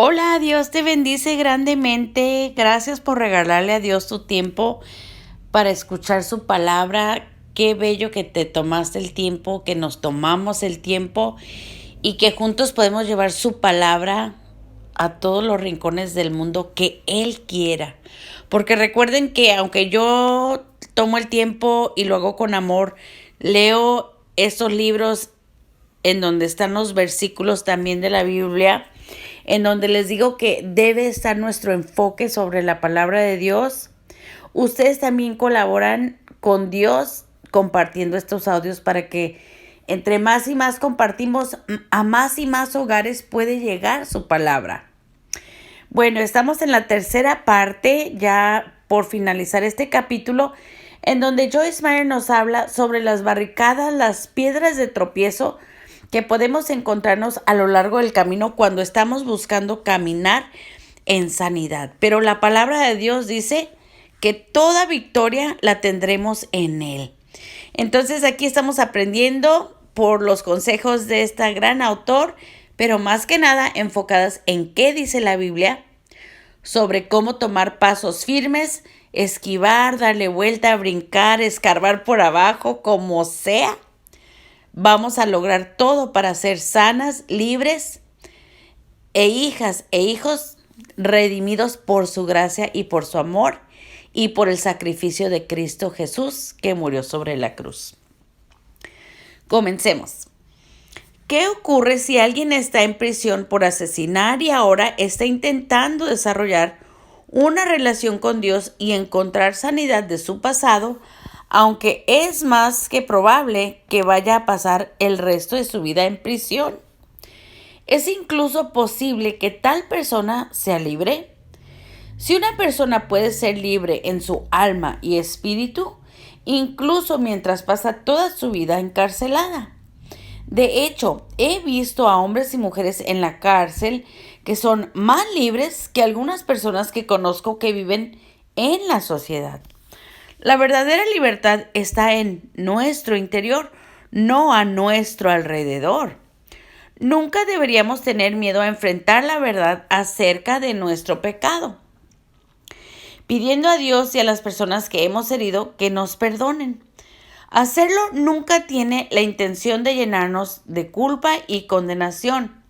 Hola, Dios te bendice grandemente. Gracias por regalarle a Dios tu tiempo para escuchar su palabra. Qué bello que te tomaste el tiempo, que nos tomamos el tiempo y que juntos podemos llevar su palabra a todos los rincones del mundo que Él quiera. Porque recuerden que aunque yo tomo el tiempo y lo hago con amor, leo estos libros en donde están los versículos también de la Biblia, en donde les digo que debe estar nuestro enfoque sobre la palabra de Dios. Ustedes también colaboran con Dios compartiendo estos audios para que entre más y más compartimos, a más y más hogares puede llegar su palabra. Bueno, estamos en la tercera parte, ya por finalizar este capítulo, en donde Joyce Meyer nos habla sobre las barricadas, las piedras de tropiezo que podemos encontrarnos a lo largo del camino cuando estamos buscando caminar en sanidad. Pero la palabra de Dios dice que toda victoria la tendremos en Él. Entonces aquí estamos aprendiendo por los consejos de este gran autor, pero más que nada enfocadas en qué dice la Biblia sobre cómo tomar pasos firmes, esquivar, darle vuelta, brincar, escarbar por abajo, como sea. Vamos a lograr todo para ser sanas, libres e hijas e hijos redimidos por su gracia y por su amor y por el sacrificio de Cristo Jesús que murió sobre la cruz. Comencemos. ¿Qué ocurre si alguien está en prisión por asesinar y ahora está intentando desarrollar una relación con Dios y encontrar sanidad de su pasado, aunque es más que probable que vaya a pasar el resto de su vida en prisión? ¿Es incluso posible que tal persona sea libre? Si una persona puede ser libre en su alma y espíritu, incluso mientras pasa toda su vida encarcelada. De hecho, he visto a hombres y mujeres en la cárcel que son más libres que algunas personas que conozco que viven en la sociedad. La verdadera libertad está en nuestro interior, no a nuestro alrededor. Nunca deberíamos tener miedo a enfrentar la verdad acerca de nuestro pecado, pidiendo a Dios y a las personas que hemos herido que nos perdonen. Hacerlo nunca tiene la intención de llenarnos de culpa y condenación,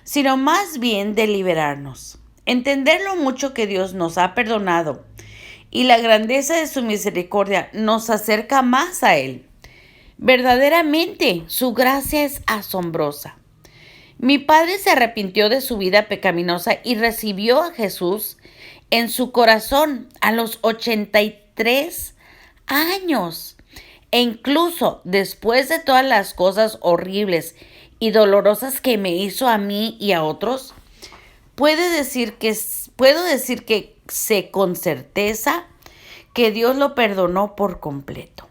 sino más bien de liberarnos. Entender lo mucho que Dios nos ha perdonado y la grandeza de su misericordia nos acerca más a Él. Verdaderamente, su gracia es asombrosa. Mi padre se arrepintió de su vida pecaminosa y recibió a Jesús en su corazón a los 83 años. E incluso después de todas las cosas horribles y dolorosas que me hizo a mí y a otros, puedo decir que sé con certeza que Dios lo perdonó por completo.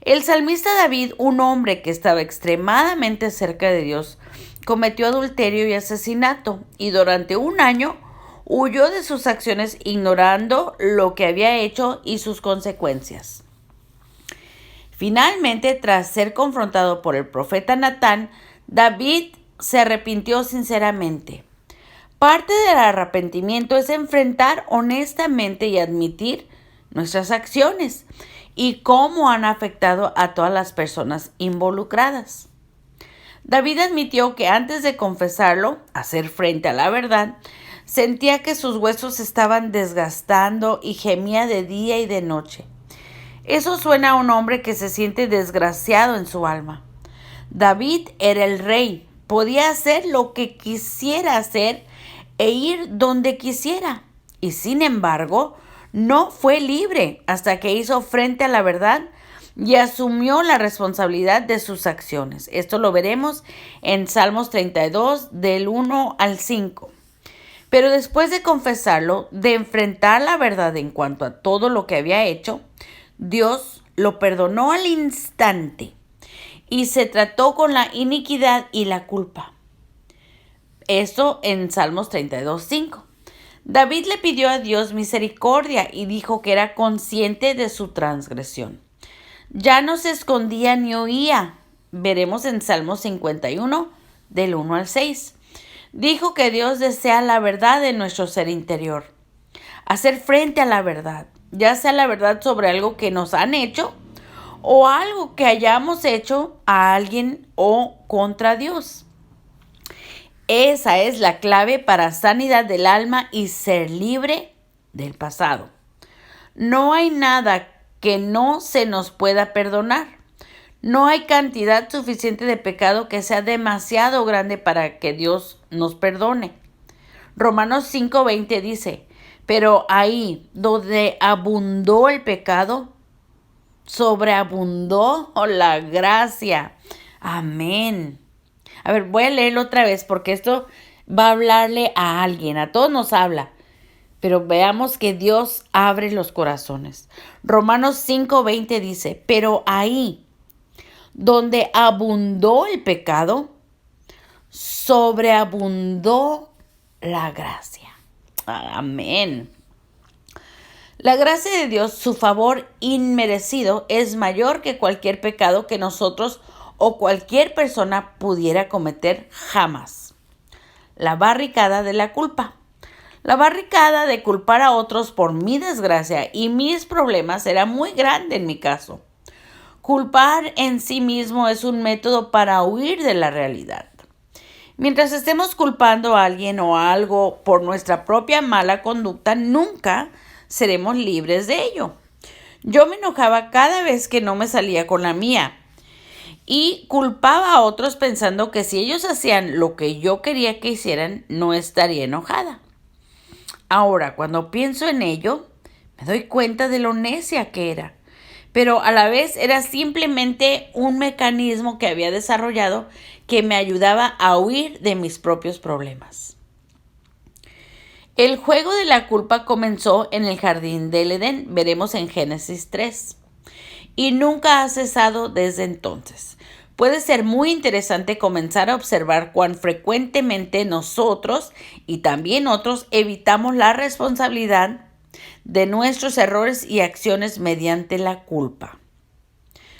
El salmista David, un hombre que estaba extremadamente cerca de Dios, cometió adulterio y asesinato y durante un año huyó de sus acciones ignorando lo que había hecho y sus consecuencias. Finalmente, tras ser confrontado por el profeta Natán, David se arrepintió sinceramente. Parte del arrepentimiento es enfrentar honestamente y admitir nuestras acciones y cómo han afectado a todas las personas involucradas. David admitió que antes de confesarlo, hacer frente a la verdad, sentía que sus huesos se estaban desgastando y gemía de día y de noche. Eso suena a un hombre que se siente desgraciado en su alma. David era el rey, podía hacer lo que quisiera hacer e ir donde quisiera. Y sin embargo, no fue libre hasta que hizo frente a la verdad y asumió la responsabilidad de sus acciones. Esto lo veremos en Salmos 32, del 1 al 5. Pero después de confesarlo, de enfrentar la verdad en cuanto a todo lo que había hecho, Dios lo perdonó al instante y se trató con la iniquidad y la culpa. Esto en Salmos 32, 5. David le pidió a Dios misericordia y dijo que era consciente de su transgresión. Ya no se escondía ni huía. Veremos en Salmos 51, del 1 al 6. Dijo que Dios desea la verdad en nuestro ser interior. Hacer frente a la verdad, ya sea la verdad sobre algo que nos han hecho o algo que hayamos hecho a alguien o contra Dios. Esa es la clave para sanidad del alma y ser libre del pasado. No hay nada que no se nos pueda perdonar. No hay cantidad suficiente de pecado que sea demasiado grande para que Dios nos perdone. Romanos 5:20 dice, pero ahí donde abundó el pecado, sobreabundó la gracia. Amén. A ver, voy a leerlo otra vez porque esto va a hablarle a alguien, a todos nos habla. Pero veamos que Dios abre los corazones. Romanos 5:20 dice, pero ahí donde abundó el pecado, sobreabundó la gracia. Amén. La gracia de Dios, su favor inmerecido, es mayor que cualquier pecado que nosotros o cualquier persona pudiera cometer jamás. La barricada de la culpa. La barricada de culpar a otros por mi desgracia y mis problemas era muy grande en mi caso. Culpar en sí mismo es un método para huir de la realidad. Mientras estemos culpando a alguien o a algo por nuestra propia mala conducta, nunca seremos libres de ello. Yo me enojaba cada vez que no me salía con la mía y culpaba a otros pensando que si ellos hacían lo que yo quería que hicieran, no estaría enojada. Ahora, cuando pienso en ello, me doy cuenta de lo necia que era. Pero a la vez era simplemente un mecanismo que había desarrollado que me ayudaba a huir de mis propios problemas. El juego de la culpa comenzó en el jardín del Edén, veremos en Génesis 3, y nunca ha cesado desde entonces. Puede ser muy interesante comenzar a observar cuán frecuentemente nosotros y también otros evitamos la responsabilidad de nuestros errores y acciones mediante la culpa.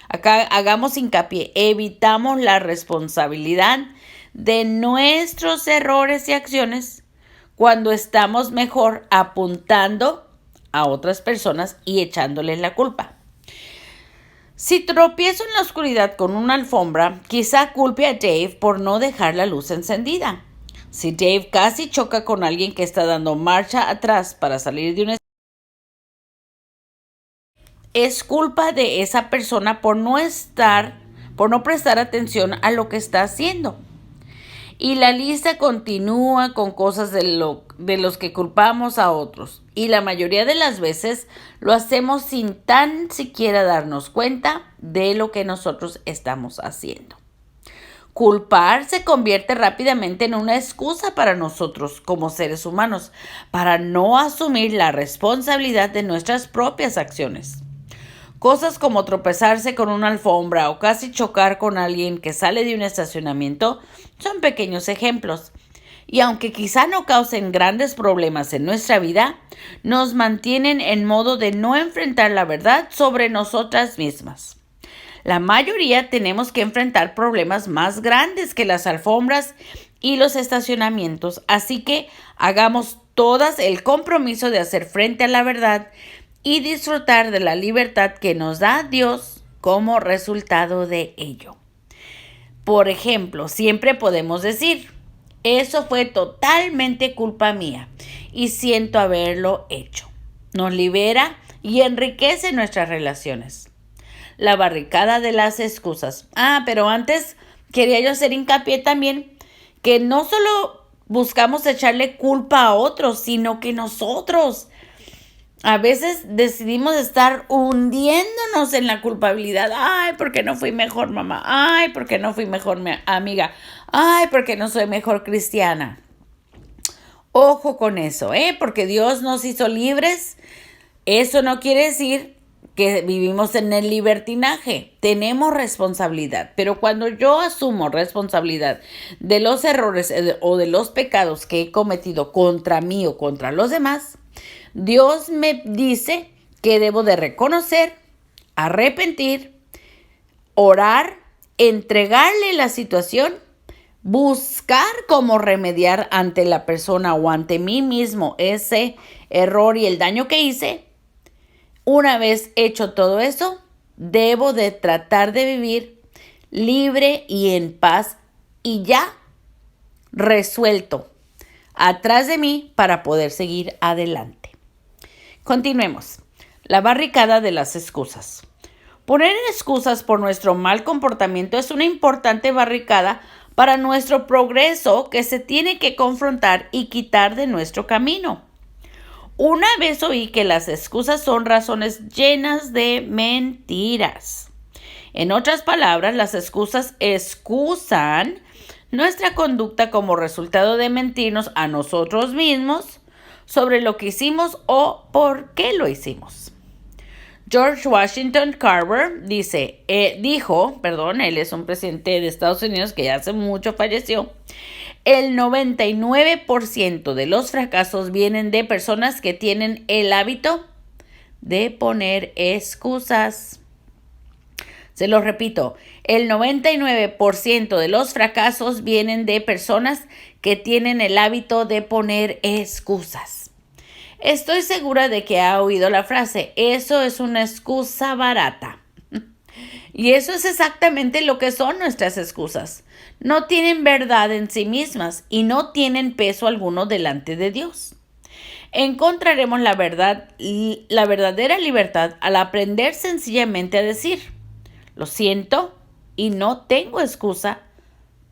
Acá hagamos hincapié, evitamos la responsabilidad de nuestros errores y acciones cuando estamos mejor apuntando a otras personas y echándoles la culpa. Si tropiezo en la oscuridad con una alfombra, quizá culpe a Dave por no dejar la luz encendida. Si Dave casi choca con alguien que está dando marcha atrás para salir de una es culpa de esa persona por no prestar atención a lo que está haciendo. Y la lista continúa con cosas de los que culpamos a otros. Y la mayoría de las veces lo hacemos sin tan siquiera darnos cuenta de lo que nosotros estamos haciendo. Culpar se convierte rápidamente en una excusa para nosotros como seres humanos, para no asumir la responsabilidad de nuestras propias acciones. Cosas como tropezarse con una alfombra o casi chocar con alguien que sale de un estacionamiento son pequeños ejemplos. Y aunque quizá no causen grandes problemas en nuestra vida, nos mantienen en modo de no enfrentar la verdad sobre nosotras mismas. La mayoría tenemos que enfrentar problemas más grandes que las alfombras y los estacionamientos, así que hagamos todas el compromiso de hacer frente a la verdad y disfrutar de la libertad que nos da Dios como resultado de ello. Por ejemplo, siempre podemos decir, eso fue totalmente culpa mía y siento haberlo hecho. Nos libera y enriquece nuestras relaciones. La barricada de las excusas. Pero antes quería yo hacer hincapié también que no solo buscamos echarle culpa a otros, sino que nosotros a veces decidimos estar hundiéndonos en la culpabilidad. Ay, ¿porque no fui mejor mamá? Ay, ¿porque no fui mejor amiga? Ay, ¿porque no soy mejor cristiana? Ojo con eso, porque Dios nos hizo libres. Eso no quiere decir que vivimos en el libertinaje. Tenemos responsabilidad. Pero cuando yo asumo responsabilidad de los errores o de los pecados que he cometido contra mí o contra los demás, Dios me dice que debo de reconocer, arrepentir, orar, entregarle la situación, buscar cómo remediar ante la persona o ante mí mismo ese error y el daño que hice. Una vez hecho todo eso, debo de tratar de vivir libre y en paz y ya resuelto atrás de mí para poder seguir adelante. Continuemos. La barricada de las excusas. Poner excusas por nuestro mal comportamiento es una importante barricada para nuestro progreso que se tiene que confrontar y quitar de nuestro camino. Una vez oí que las excusas son razones llenas de mentiras. En otras palabras, las excusas excusan nuestra conducta como resultado de mentirnos a nosotros mismos sobre lo que hicimos o por qué lo hicimos. George Washington Carver dijo, él es un presidente de Estados Unidos que ya hace mucho falleció, el 99% de los fracasos vienen de personas que tienen el hábito de poner excusas. Se lo repito, el 99% de los fracasos vienen de personas que tienen el hábito de poner excusas. Estoy segura de que ha oído la frase, eso es una excusa barata. Y eso es exactamente lo que son nuestras excusas. No tienen verdad en sí mismas y no tienen peso alguno delante de Dios. Encontraremos la verdadera libertad al aprender sencillamente a decir, lo siento y no tengo excusa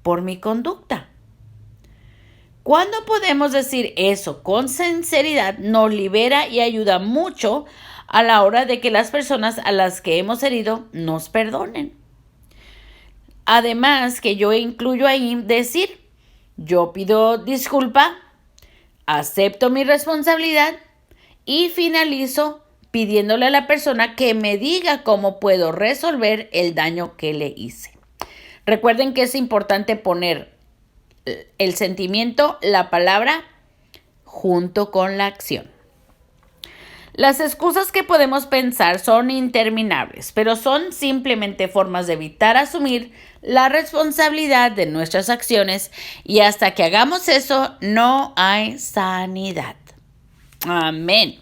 por mi conducta. Cuando podemos decir eso con sinceridad, nos libera y ayuda mucho a la hora de que las personas a las que hemos herido nos perdonen. Además, que yo incluyo ahí decir, yo pido disculpa, acepto mi responsabilidad y finalizo pidiéndole a la persona que me diga cómo puedo resolver el daño que le hice. Recuerden que es importante poner el sentimiento, la palabra, junto con la acción. Las excusas que podemos pensar son interminables, pero son simplemente formas de evitar asumir la responsabilidad de nuestras acciones y hasta que hagamos eso no hay sanidad. Amén.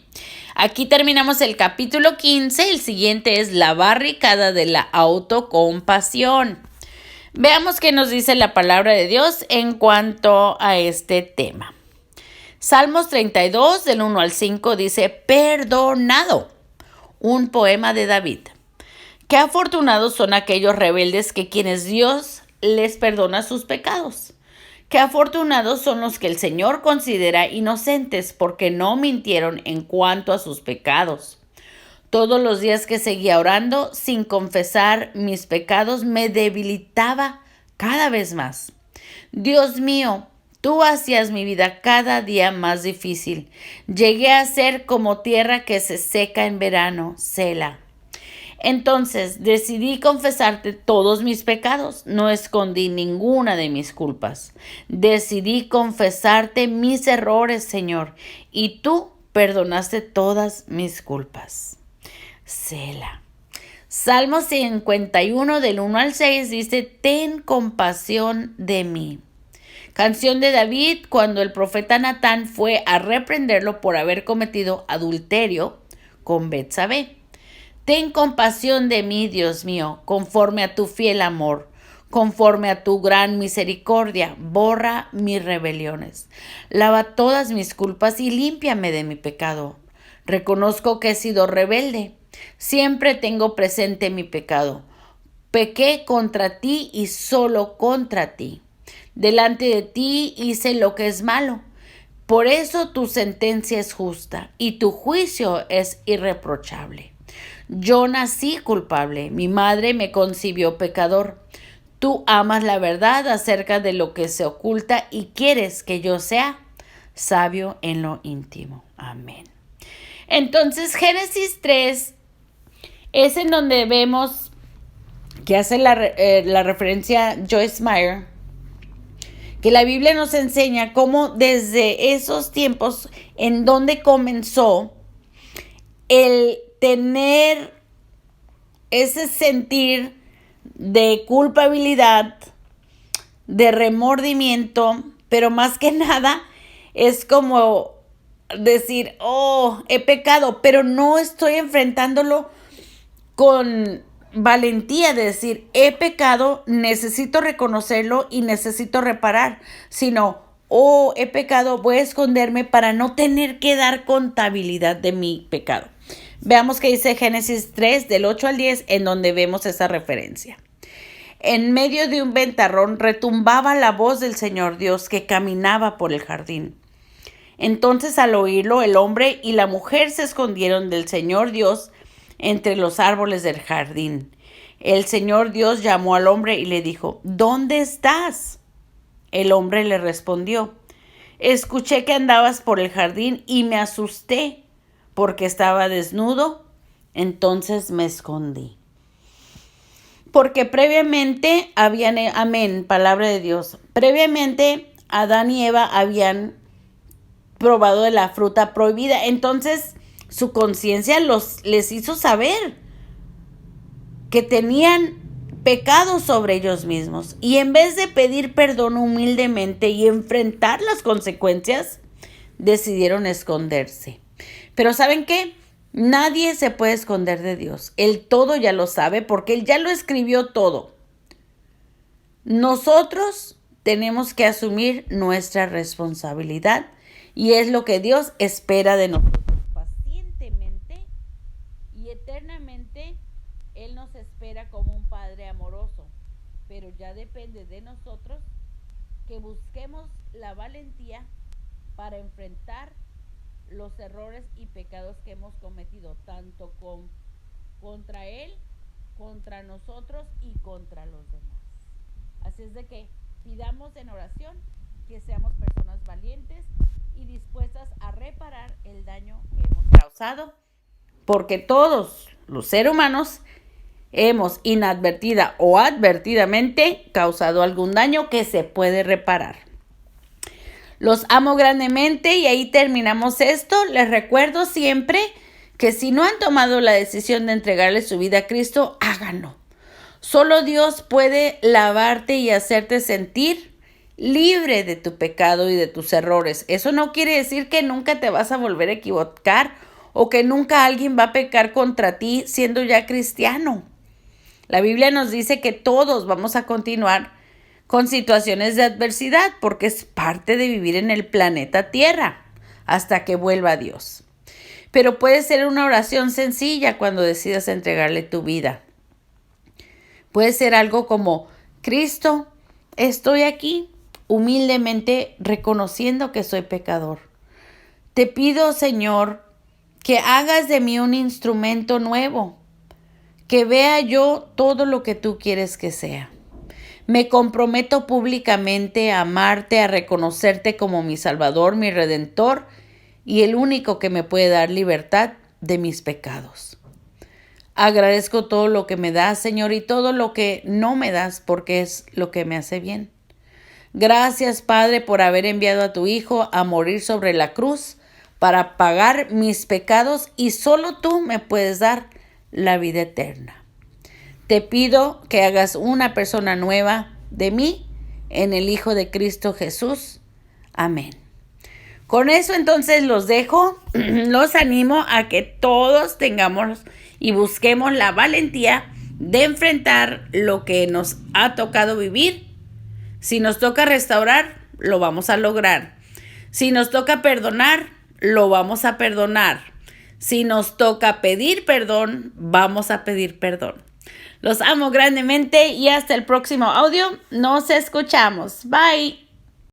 Aquí terminamos el capítulo 15, el siguiente es la barricada de la autocompasión. Veamos qué nos dice la palabra de Dios en cuanto a este tema. Salmos 32, del 1 al 5, dice, perdonado, un poema de David. Qué afortunados son aquellos rebeldes que quienes Dios les perdona sus pecados. Qué afortunados son los que el Señor considera inocentes porque no mintieron en cuanto a sus pecados. Todos los días que seguía orando sin confesar mis pecados me debilitaba cada vez más. Dios mío, tú hacías mi vida cada día más difícil. Llegué a ser como tierra que se seca en verano, Selah. Entonces decidí confesarte todos mis pecados. No escondí ninguna de mis culpas. Decidí confesarte mis errores, Señor, y tú perdonaste todas mis culpas. Selah. Salmo 51 del 1 al 6 dice, ten compasión de mí. Canción de David cuando el profeta Natán fue a reprenderlo por haber cometido adulterio con Betsabé. Ten compasión de mí, Dios mío, conforme a tu fiel amor, conforme a tu gran misericordia, borra mis rebeliones. Lava todas mis culpas y límpiame de mi pecado. Reconozco que he sido rebelde. Siempre tengo presente mi pecado. Pequé contra ti y solo contra ti. Delante de ti hice lo que es malo. Por eso tu sentencia es justa y tu juicio es irreprochable. Yo nací culpable, mi madre me concibió pecador. Tú amas la verdad acerca de lo que se oculta y quieres que yo sea sabio en lo íntimo. Amén. Entonces, Génesis 3 es en donde vemos que hace la referencia Joyce Meyer, que la Biblia nos enseña cómo desde esos tiempos en donde comenzó el tener ese sentir de culpabilidad de remordimiento, pero más que nada es como decir, oh, he pecado, pero no estoy enfrentándolo con valentía de decir, he pecado, necesito reconocerlo y necesito reparar, sino, oh, he pecado, voy a esconderme para no tener que dar contabilidad de mi pecado. Veamos qué dice Génesis 3, del 8 al 10, en donde vemos esa referencia. En medio de un ventarrón retumbaba la voz del Señor Dios que caminaba por el jardín. Entonces, al oírlo, el hombre y la mujer se escondieron del Señor Dios entre los árboles del jardín. El Señor Dios llamó al hombre y le dijo, ¿dónde estás? El hombre le respondió, escuché que andabas por el jardín y me asusté porque estaba desnudo, entonces me escondí. Porque previamente amén, palabra de Dios, previamente Adán y Eva habían probado de la fruta prohibida, entonces su conciencia les hizo saber que tenían pecado sobre ellos mismos. Y en vez de pedir perdón humildemente y enfrentar las consecuencias, decidieron esconderse. Pero ¿saben qué? Nadie se puede esconder de Dios. Él todo ya lo sabe porque Él ya lo escribió todo. Nosotros tenemos que asumir nuestra responsabilidad y es lo que Dios espera de nosotros. Pacientemente y eternamente Él nos espera como un Padre amoroso, pero ya depende de nosotros que busquemos la valentía para enfrentar los errores y pecados que hemos cometido, tanto contra Él, contra nosotros y contra los demás. Así es de que pidamos en oración que seamos personas valientes y dispuestas a reparar el daño que hemos causado, porque todos los seres humanos hemos inadvertida o advertidamente causado algún daño que se puede reparar. Los amo grandemente y ahí terminamos esto. Les recuerdo siempre que si no han tomado la decisión de entregarle su vida a Cristo, háganlo. Solo Dios puede lavarte y hacerte sentir libre de tu pecado y de tus errores. Eso no quiere decir que nunca te vas a volver a equivocar o que nunca alguien va a pecar contra ti siendo ya cristiano. La Biblia nos dice que todos vamos a continuar con situaciones de adversidad porque es parte de vivir en el planeta Tierra hasta que vuelva Dios. Pero puede ser una oración sencilla cuando decidas entregarle tu vida. Puede ser algo como, Cristo, estoy aquí humildemente reconociendo que soy pecador. Te pido, Señor, que hagas de mí un instrumento nuevo, que vea yo todo lo que tú quieres que sea. Me comprometo públicamente a amarte, a reconocerte como mi Salvador, mi Redentor y el único que me puede dar libertad de mis pecados. Agradezco todo lo que me das, Señor, y todo lo que no me das porque es lo que me hace bien. Gracias, Padre, por haber enviado a tu Hijo a morir sobre la cruz para pagar mis pecados y solo tú me puedes dar la vida eterna. Te pido que hagas una persona nueva de mí en el Hijo de Cristo Jesús. Amén. Con eso entonces los dejo, los animo a que todos tengamos y busquemos la valentía de enfrentar lo que nos ha tocado vivir. Si nos toca restaurar, lo vamos a lograr. Si nos toca perdonar, lo vamos a perdonar. Si nos toca pedir perdón, vamos a pedir perdón. Los amo grandemente y hasta el próximo audio. Nos escuchamos. Bye.